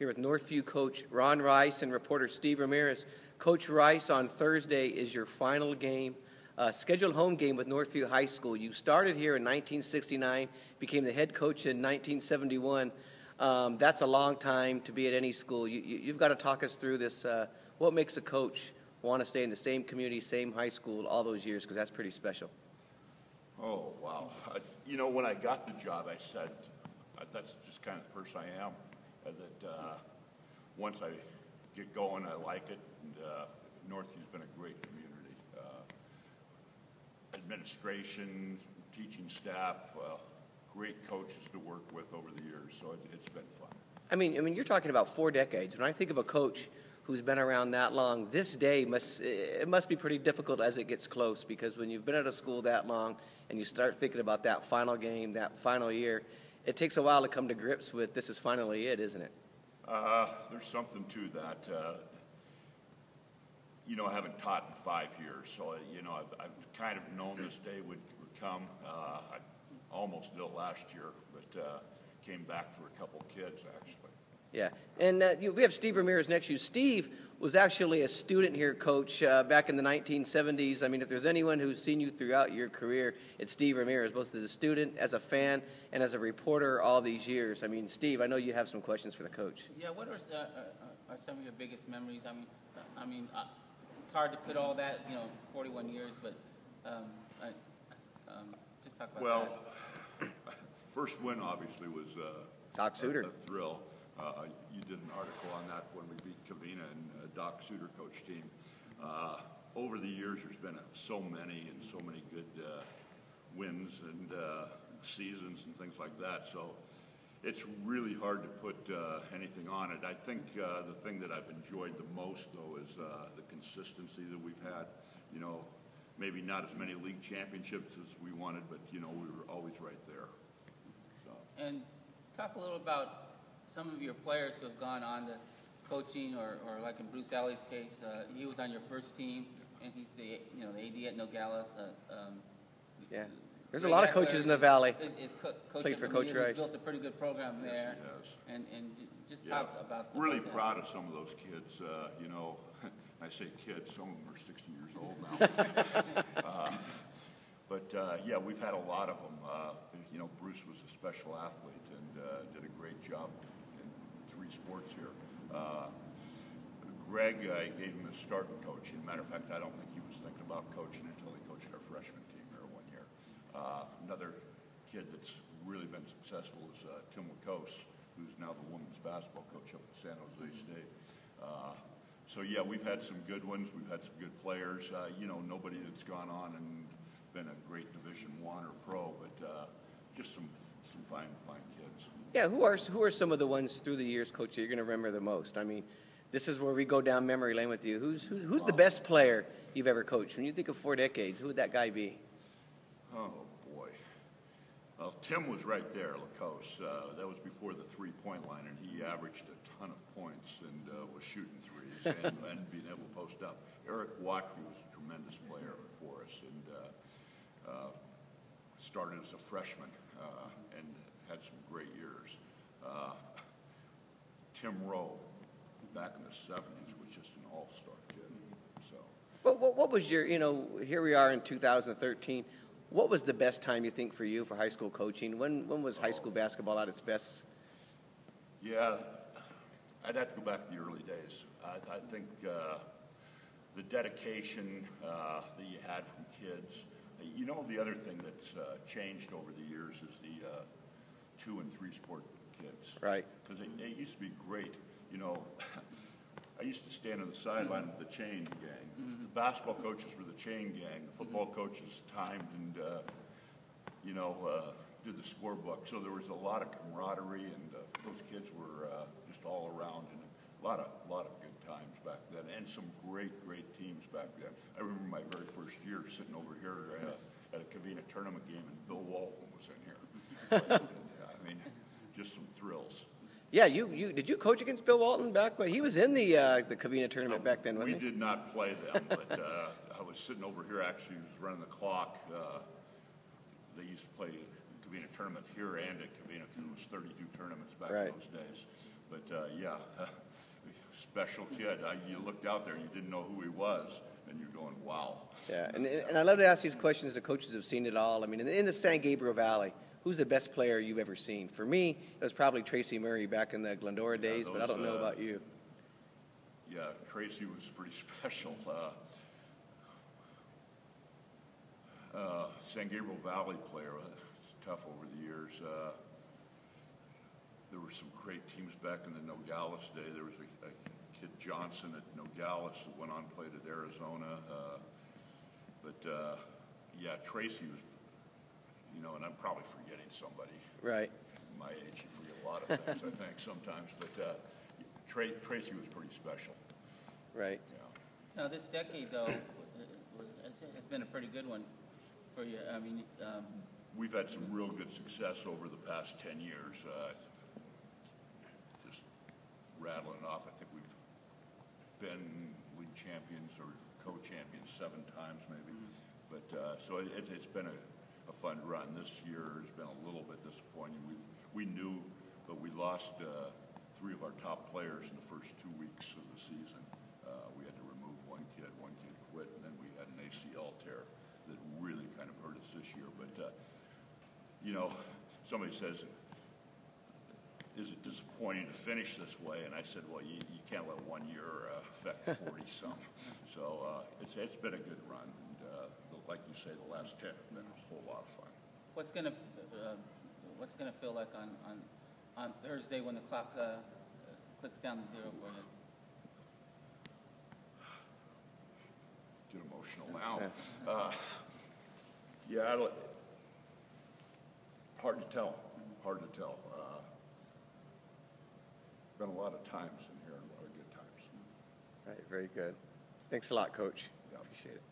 Here with Northview coach Ron Rice and reporter Steve Ramirez. Coach Rice, on Thursday is your final game, scheduled home game with Northview High School. You started here in 1969, became the head coach in 1971. That's a long time to be at any school. You've got to talk us through this. What makes a coach want to stay in the same community, same high school all those years? Because that's pretty special. Oh, wow. When I got the job, I said, that's just kind of the person I am. That once I get going, I like it. And Northview's been a great community. Administration, teaching staff, great coaches to work with over the years. So it's been fun. I mean, you're talking about 4 decades. When I think of a coach who's been around that long, this day must be pretty difficult as it gets close, because when you've been at a school that long and you start thinking about that final game, that final year, it takes a while to come to grips with this is finally it, isn't it? There's something to that. I haven't taught in 5 years, so I've kind of known this day would come. I almost did it last year, but came back for a couple kids actually. Yeah, and we have Steve Ramirez next to you. Steve was actually a student here, Coach, back in the 1970s. I mean, if there's anyone who's seen you throughout your career, it's Steve Ramirez, both as a student, as a fan, and as a reporter all these years. I mean, Steve, I know you have some questions for the coach. Yeah, what are some of your biggest memories? I mean, it's hard to put all that, 41 years, but just talk about that. First win obviously was Doc Suter. A thrill. You did an article on that when we beat Covina and Doc Suter coach team. Over the years, there's been so many good wins and seasons and things like that. So it's really hard to put anything on it. I think the thing that I've enjoyed the most, though, is the consistency that we've had. Maybe not as many league championships as we wanted, but we were always right there. So. And talk a little about some of your players who have gone on to coaching, or like in Bruce Alley's case, he was on your first team, and he's the AD at Nogales. Yeah, there's a lot of coaches in the Valley. Played for Coach Rice. Built a pretty good program there. Yes, he has. And just talk about. Really proud of some of those kids. I say kids, some of them are 60 years old now. But we've had a lot of them. Bruce was a special athlete and did a great job in 3 sports here. Greg, I gave him a starting coaching. Matter of fact, I don't think he was thinking about coaching until he coached our freshman team here 1 year. Another kid that's really been successful is Tim Wacos, who's now the women's basketball coach up at San Jose State. We've had some good ones. We've had some good players. Nobody that's gone on and been a great Division I or pro, but just some fine kids. Yeah, who are some of the ones through the years, Coach, you're going to remember the most? I mean, this is where we go down memory lane with you. Who's the best player you've ever coached? When you think of 4 decades, who would that guy be? Oh, boy. Well, Tim was right there, Lacoste. That was before the 3-point line, and he averaged a ton of points and was shooting threes and being able to post up. Eric Watry was a tremendous player for us and started as a freshman and had some great years. Tim Rowe, back in the 70s, was just an all-star kid. So. What was your, here we are in 2013. What was the best time, you think, for you for high school coaching? When was high school basketball at its best? Yeah, I'd have to go back to the early days. I think the dedication that you had from kids. The other thing that's changed over the years is the 2- and 3-sport kids. Right. Because it used to be great. I used to stand on the sideline with the chain gang. Mm-hmm. The basketball coaches were the chain gang. The football coaches timed and, did the scorebook. So there was a lot of camaraderie, and those kids were just all around, and a lot of good times back then, and some great teams back then. I remember my very first year sitting over here at a Covina tournament game, and Bill Walton was in here. Just some thrills. Yeah, did you coach against Bill Walton back when he was in the Covina tournament back then, wasn't he? We did not play them, but I was sitting over here, actually, was running the clock. They used to play the Covina tournament here and at Covina, because it was 32 tournaments back in those days. But yeah, special kid. You looked out there and you didn't know who he was, and you're going, wow. Yeah, and I love to ask these questions. The coaches have seen it all. I mean, in the San Gabriel Valley, who's the best player you've ever seen? For me, it was probably Tracy Murray back in the Glendora days, but I don't know about you. Yeah, Tracy was pretty special. San Gabriel Valley player, it's tough over the years. There were some great teams back in the Nogales day. There was a kid Johnson at Nogales that went on and played at Arizona. Yeah, Tracy was, and I'm probably forgetting somebody. Right. My age, you forget a lot of things, I think, sometimes. But Tracy was pretty special. Right. Yeah. Now, this decade, though, has been a pretty good one for you. I mean, we've had some real good success over the past 10 years. Just rattling it off, I think we've been league champions or co-champions 7 times maybe. But so it's been a fun run. This year has been a little bit disappointing. We knew, but we lost 3 of our top players in the first 2 weeks of the season. We had to remove one kid quit, and then we had an ACL tear that really kind of hurt us this year. But, somebody says, is it disappointing to finish this way? And I said, well, you can't let 1 year affect 40-some. So it's been a good run. And like you say, the last 10 have been a whole lot of fun. What's gonna feel like on Thursday when the clock clicks down to 0 for you? Get emotional now. Yeah, hard to tell. Been a lot of times in here and a lot of good times. Right, very good. Thanks a lot, Coach. Yeah. Appreciate it.